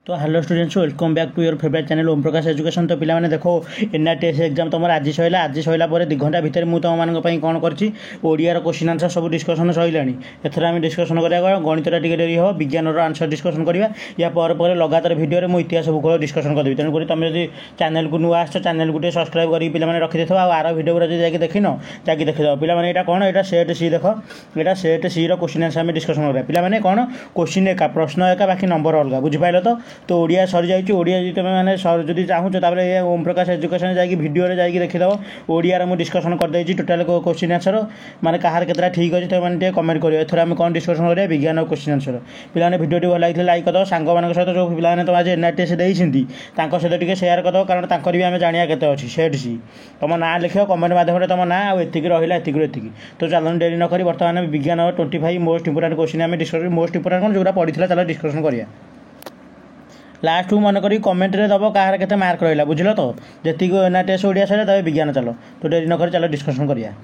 तो hello students welcome back to your favourite channel Om Prakash education. तो पिलाने देखो एनआरटीएस एग्जाम तुम आज सैला पर 2 घंटा भितर मुझे तुम मानी कौन कर क्वेश्चन आंसर सब डिस्कसन सैला एथर आम डिस्कसन करा गणितटा टे डेरी हो विज्ञान आंसर डिस्कसन करवा या पर लगातार भिडियो मुझे इतिहास भूगोल डिस्कसन करी तेणुक तुम जब चैनल को नुआ आस चैनल को सब्सक्राइब कर पे रखी देव आर भिडियो गुरा जब देखन जाकि देखीद पे यहाँ कौन यहाँ सेट सी देख यहाँ सेट सी क्वेश्चन आंसर आम डिस्कसन करा पे कौन क्वेश्चन एका प्रश्न एका बाकी नंबर अलग बुझिपाल तो ओडिया सरी जाइए ओडिया जी तुम मैंने जब चाहूँ ये ओम प्रकाश एजुकेशन जाकि भिडियो जाकि देखीदेव ओडिया मुझे डिस्कसन करदे टोटाल क्वेश्चन आंसर माने कहार केतटा ठीक अच्छे तो मैंने कमेंट करेंगे एथर आम कौन डिस्कसन करेंगे विज्ञान और क्वेश्चन आंसर पे भिडियो भल लगे लाइक करदे सांग मान सहित जो पे तुम आज एनआरटीएस देती सहित टे सेयार करदे कारण भी आम जाना के अच्छी सेट सी तुम ना लिख कमेंट माध्यम तुम ना आती रहा एति तो चलो डेरी नक बर्तमान विज्ञान और 25 मोस्ट इंपोर्टेंट क्वेश्चन आम डिस्कस मोस्ट इंपोर्टेंट कौन जो पढ़ी चलो डिस्कसन करिया लास्ट को मन करी कमेंट रे दब कहार केते मार्क रहा बुझल तो जी एनआरटीएस ओडिया सर तब विज्ञान चलो तो डेरी नक चलो डिस्कसन करिया।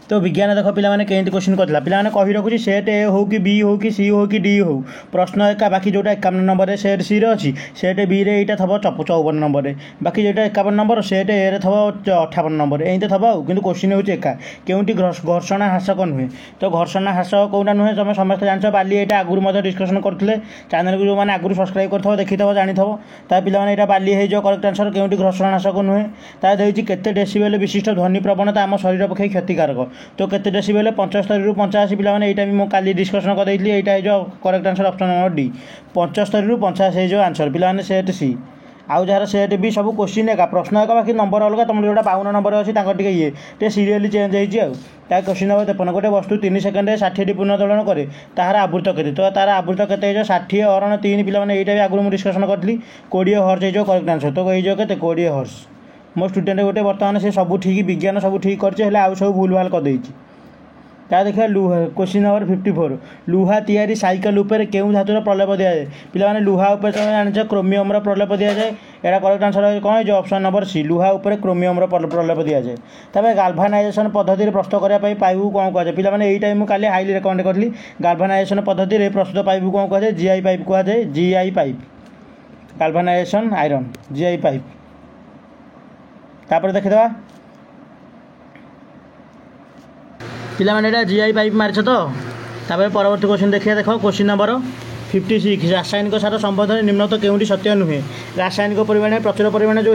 तो विज्ञान देख पे केंती क्वेश्चन करता पे कही रखुच्छी सेट ए हो कि बी हो कि सी हो कि डी हो प्रश्न एका बाकी जोटा 51 नंबर सेट सी अच्छी सेट बी रे यहाँ थब 54 नंबर बाकी जोटा 51 नंबर सेट ए रे थब 58 नंबर एमती थब कि क्वेश्चन हूँ एका केउटी घर्षण ह्रासक नुहे तो घर्षण ह्रास कौटा नुहे तुम समस्त जान बाली यहाँ आगुरी डिस्कसन करते चैनल को जो मैंने आगुरी सब्सक्राइब कर देखी जानीथब ता पे यहाँ बाली हो करेक्ट आंसर केउटी घर्षण ह्रासक नुहे ताकि केते डेसिबेल विशिष्ट ध्वनि प्रवणता आम शरीर पक्षे क्षतिकारक तो केते डेसिबेल 75 रु 85 पे यहाँ भी मुझे काली डिस्कसन करदेली यहाँ जो correct answer option number D 75 रु 85 जो आंसर पे सेट सी आउ जार सेट भी सब क्वेश्चन एका प्रश्न एका बाकी नंबर अलग तुम जो 52 नंबर अच्छी ये सीरियली चेंज होता क्वेश्चन नंबर 53 गोटे वस्तु 3 सेकेंड 60 पुनर्दोलन करे तार आवृत्त के तो तार आवृत्त के 60 हरण 3 पे यहाँ भी आगुरी मुझे डिस्कसन करी 20 हर्स जो करेक्ट आंसर तो ये के 20 हर्स मो स्टूडेंट गोटे बर्तमान से सब ठीक विज्ञान सब ठीक कर आउ सब भूल भाल कर क्या देखा लुहा क्वेश्चन नंबर 54 लुहा तैयारी साइकेल उपर केउं धातुर प्रलेप दि जाए पे लुहा उपर तुम जान क्रोमियम प्रलेप दि जाए यहाँ करेक्ट आंसर कौन जो ऑप्शन नंबर सी लुहा उपर क्रोमियम प्रलेप दि जाए तब गाल्भानाइजेशन पद्धति प्रस्तुत करने पाइप कौन कहुए पे यही टाइम काली हाईली रेकमेंड करी गाल्भानाइजेशन पद्धति प्रस्तुत पाइप कौन कहुए जीआई पाइप कहुए GI pipe galvanisation iron GI pipe तापर देखीदा पे जीआई पाइप मार्च तो परवर्त क्वेश्चन देखिए देख क्वेश्चन नंबर 56 रासायनिक सार संबंधन निम्नत केउटी सत्य नुहे रासायनिक परिमाण प्रचुर परिमाण जो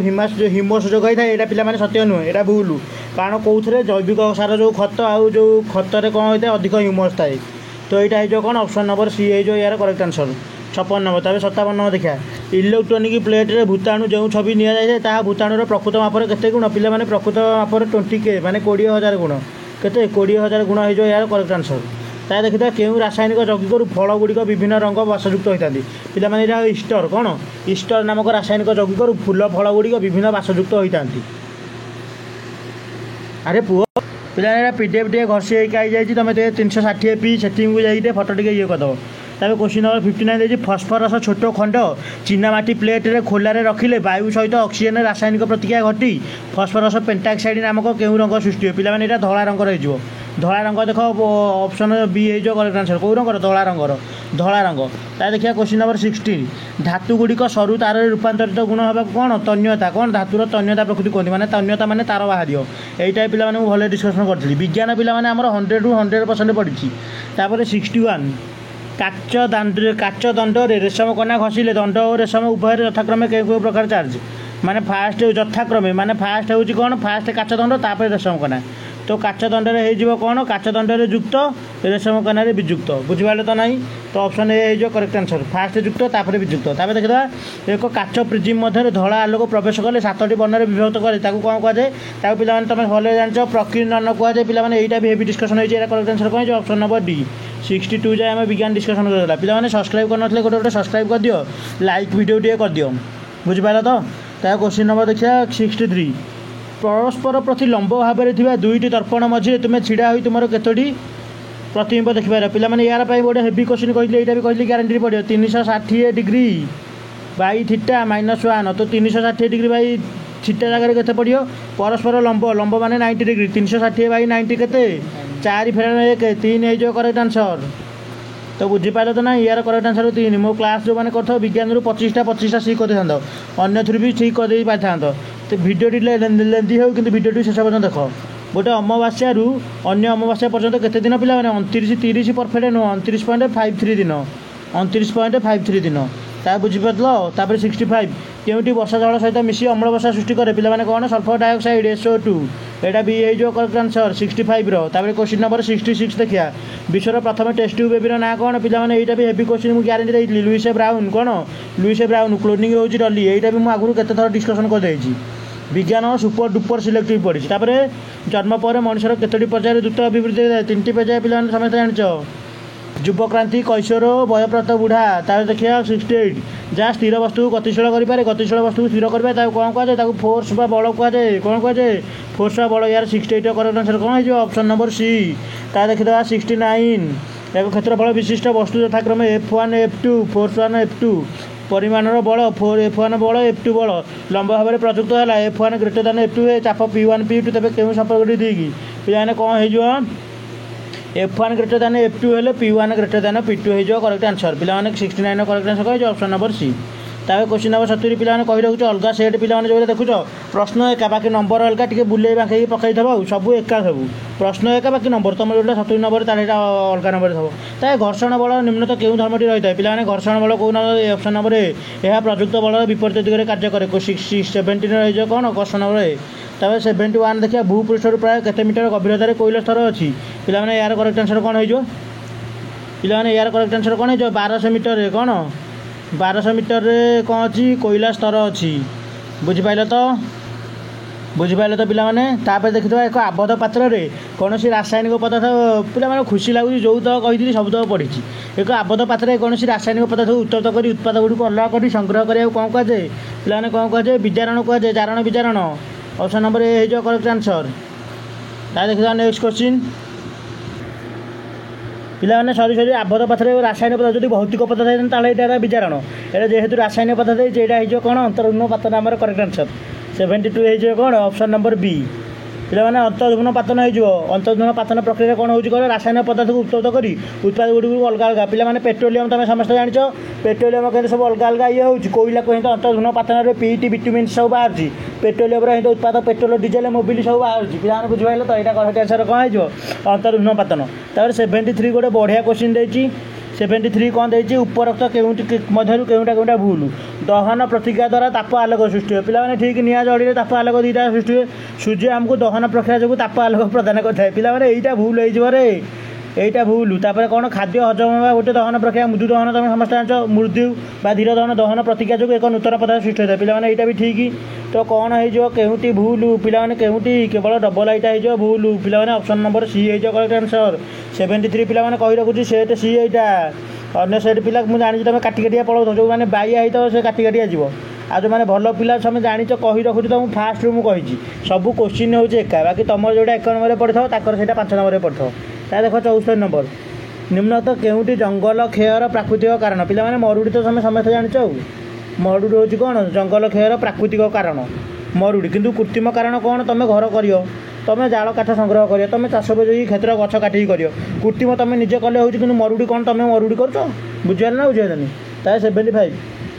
हिमोस जोगाई था यहाँ पे सत्य नुहे यहाँ भूल कारण कौन जैविक सार जो खत आउ जो खतर कौन होता है अधिक हिमोस थाए तो यहाँ हो कौन ऑप्शन नंबर सी हो यार करेक्ट आंसर 56 नंबर तब 57 नंबर देखा इलेक्ट्रोनिक प्लेट्रे भूताणु जो छवि नि जाए भूताणुर प्रकृत मापर के गुण पे प्रकृत मापर 20K माने 20,000 गुण केते 20,000 गुण हो यार करेक्ट आंसर ता देखिए क्यों रासायनिक यौगिक फल गुड़िक विभिन्न रंग बासयुक्त होता है पे ईस्टर कौन ईस्टर नामक रासायनिक यौगिक फूल फल गुड़िक विभिन्न बासयुक्त होता अरे पुओ पे पीडीएफ टे घसी आई जाए तुम 360 पी सेटिंग को जाइए फटो टे ये करदेव तब क्वेश्चन नंबर 59 देखिए फस्फरस छोट खंड चीनामाटी प्लेट्रे खोलारे रखिले वायु सहित ऑक्सीजन रासायनिक प्रतिक्रिया घटी फस्फरस पेंटाक्साइड नामक केउं रंग सृष्टि हो पे धला रंग रही धला रंग देख ऑप्शन बी हो करेक्ट आंसर कौ रंगर धला रंग ता देखिए क्वेश्चन नंबर 16 धातु गुड़िक सरु तार रूपांतरित गुण होगा कौन तन्यता कौन धातुर तन्यता प्रकृति कहते हैं तन्यता माने तार बाहर यहीटा पे भले डिस्कसन करी विज्ञान पे 100 ରୁ 100% पढ़ी तापर 61 काच दंड रेशम कना घसिले दंड और रेशम उभय यथाक्रमे केउ प्रकार चार्ज माने फास्ट यथाक्रमे माने फास्ट हूँ कौन फास्ट काच दंड तापर रेशम कना तो काच दंडे हो कौन काच दंडे युक्त रेशम कना विजुक्त बुझिपारे तो नहीं तो ऑप्शन ए हो करेक्ट आंसर फास्ट युक्त तापर विजुक्त तापर देखा एक काच प्रिजिम मध्य धला आलोक प्रवेश कले 7टी वर्णर विभक्त करे कौन कहुए पे तुम भले जान प्रकीर्णन कहुए पे यहाँ भी हेवी डिस्कसन होती करेक्ट आंसर कौन ऑप्शन नंबर डी 62 जाए आम विज्ञान डिस्कसन करला पे सब्सक्राइब करते गोटे गोटे सब्सक्राइब कर दियो लाइक वीडियो टे कर दियो बुझिपार तो क्वेश्चन नंबर देखिए 63 परस्पर प्रति लंब भाव में दुईटी दर्पण मझे तुम्हें छिड़ा हुई तुम केतोटी प्रतिबिंब देखिपार पे यार गोटे हेवी क्वेश्चन कहली यहाँ भी कहली ग्यारंटी पड़ो 360 डिग्री बाई थीटा -1 तो 360 डिग्री बाई थीटा जगह के पड़ो परस्पर लंब लंब माने 90 डिग्री 360 बाई 90 के 4 फेरान 1 3 हो करेक्ट आंसर तो बुझीपारे तो ना यार करेक्ट आंसर 3 मो क्लास जो मैंने कर विज्ञान 25टा सी कर अन्य थ्रू भी ठीक कर पारि था तो भिडियोटी लेंदी हो कि भिडियोटी शेष पर्यटन देख गोटे अमावास्या अन्य अमावास्या पर्यटन केते दिन पिला 29-30 परफेक्ट नुह 29.53 दिन 29.53 दिन ता बुझीपार 65 केउटी वर्षा जल सहित मिसी अम्ल वर्षा सृष्टि करे पिलाने कौन सल्फर डाइऑक्साइड SO2 एटा बी हो करेक्ट आंसर 65 तापर क्वेश्चन नंबर 66 देखिया विश्वर प्रथम टेस्ट ट्यूब बेबीर ना कौन पिलाने एटा भी हेवी क्वेश्चन मुझे ग्यारंटी देती लुइस ब्राउन कौन लुइस ब्राउन क्लोनिंग होची डली एटा भी मुझे आगुरी केते थर डिस्कसन कर देछि विज्ञान सुपर डुपर सिलेक्टिव पड़ी तापर जन्म पर मनुष्यर केतोटी पर्यायर द्रुत अभिवृद्धि 3टी पर्याय पिलाने समस्त जानिछ युवक्रांति कैशोर वयप्राप्त बुढ़ा तार देखिए 68 जहाँ स्थिर वस्तु गतिशील करें गतिशील वस्तु स्थिर करें कौन कहुए फोर्स बा बल कहुए कौन कहुए फोर्स बा बल यार 68 करेक्ट आंसर कौन हो ऑप्शन नंबर सी ता देखिए 69 एक क्षेत्रफल विशिष्ट वस्तु यथाक्रम F1 F2 फोर्स 1 F2 परिमाणर बल F1 बल F2 बल लंब भाव में प्रयुक्त है F1 ग्रेटर दैन F2 चाप P1 P2 तेज क्यों संपर्क देगी पे कौन हो F1 ग्रेटर दैन F2 हेले P1 ग्रेटर दैन P2 हो करेक्ट आंसर पे 69 करेक्ट आंसर कह ऑप्शन नंबर सी तापर क्वेश्चन नंबर 70 पे कही रखुच अलग सेट पे जो देखुच प्रश्न एका बाकी नंबर अलग टे बुले बांके पकई थो सब एका सब प्रश्न एका बाकी नंबर तुम जो 70 नंबर अलग नंबर थो ताकि घर्षण बल निम्नत क्यों धर्मटी रही है पे घर्षण बल कौन ऑप्शन नंबर यह प्रयुक्त बल विपरीत दिगरे कार्य करे 17 रही कौन क्वेश्चन नंबर तब 71 देखिए भूपृष्ठ प्राय केते मीटर गभीरतार कोइल स्तर अच्छी पे यार करेक्ट आंसर कौन हो पे यार करेक्ट आंसर कौन हो 1200 मीटर कौन 1200 मीटर कौन अच्छी कोइला स्तर अच्छी बुझिपारे तो पे देखिए एक आबद्ध पात्र में कौन रासायनिक पदार्थ पे खुशी लगुच जो तक कही सब तक पढ़ी एक आबद्ध पात्र में कौन रासायनिक पदार्थ उत्तप्त कर उत्पाद गुड़ी अलग कर संग्रह करा कौन कहुए पे कौन कहुए विजारण कहुए जारण विजारण ऑप्शन नंबर ए हो करेक्ट आंसर ता देखिए नेक्स्ट क्वेश्चन पिलाने सरी आबद्ध पात्र रासायनिक पदार्थ जो भौतिक पदार्थ है विजारण ये जेहेतु रासायनिक पदार्थ यहाँ कौन अंतर्घ्न पातन आम करेक्ट आंसर 72 हो कौन ऑप्शन नंबर बी पे अंतर्घ्न पातन हो अंतर्घ्न पातन प्रक्रिया कौन हो रासायनिक पदार्थ को उत्तप्त कर उत्पाद गुड़ी अलग अलग पे पेट्रोलियम तुम समस्त जान पेट्रोलियम कहते सब अलग अलग ये हो कोईला को अंतर्घ्न पातन में पीटी विटामिन सब बाहर पेट्रोलियम रही उत्पाद पेट्रोल डीजेल मोबिल सब बाहर पे बुझे तो यहाँ करेक्ट आंसर कौन हो अंतर्घ्न पातन तापर 73 गोटे बढ़िया क्वेश्चन देती 73 कौन देती उपरोक्त मध्य केउटा भूल दहन प्रतिक्रिया द्वारा ताप आलोक सृष्टि हुए पे ठीक निआ जड़ी ताप आलोक दुईटा सृष्टि हुए सूर्य आमको दहन प्रक्रिया जो ताप आलोक प्रदान करता है पे यहाँ भूल हो यहीटा भूल तापर कौन खाद्य हजम गोटे दहन प्रक्रिया मृदु दहन तुम समस्त जान मृत्यु बा धीर दहन प्रतिक्रिया जो एक नूतन पदार्थ सृष्टि होता है पे यहाँ भी ठीक तो कौन होटी भूल पे केउटी केवल डबल यहाँ हो भूल पे ऑप्शन नंबर सी हो करेक्ट आंसर 73 पे कही रखुच्छी सेट सी यहाँ अन्य सेट पिला मुझे जानी तुम काटी काटिया पलाऊ जो मैंने बाइया होता से काटी काटिया जीव आ जो मैंने भल पिला तुम जानी कही रखुच्छी तुम फास्ट मुझे कही सब क्वेश्चन हूँ एका बाकी तुम जोटा 1 नंबर पढ़ी था से 5 नंबर पढ़ी था देख 74 नंबर निम्नत केउटी जंगल क्षयर प्राकृतिक कारण पे मरुड़ी तो तुम समस्त जानिच मरुड़ी हूँ कौन जंगल क्षयर प्राकृतिक कारण मरुड़ी किंतु कृत्रिम कारण कौन तुम घर कर तुम जाल काठ संग्रह कर तुम चाष बजे क्षेत्र गछ काटिक कर कृत्रिम तुम निजे कले हो कि मरुड़ी कौन तुम मरुड़ी कर बुझे ना बुझेनि तार 75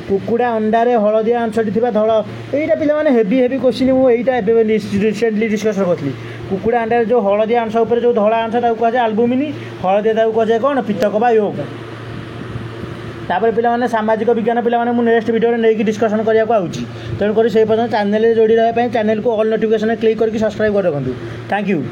कुकुड़ा अंडारे हलदिया अंशटी धल यहाँ पे हेवी हेवी क्वेश्चन मुझे रिसेंटली डिस्कसन करी कुकुड़ा अंडारे जो हलदिया अंश उपर जो धला अंश कहुए आल्बुमिन हलदिया कहुए कौन पितक बा योग तापर पे सामाजिक विज्ञान पे मुझे नेक्स्ट वीडियो नहीं डिस्कसन करने को आउची तेणुक से पर्यटन चैनल जोड़ी रहा चैनल को ऑल नोटिफिकेशन क्लिक करके सब्सक्राइब कर रखुँ थैंक यू।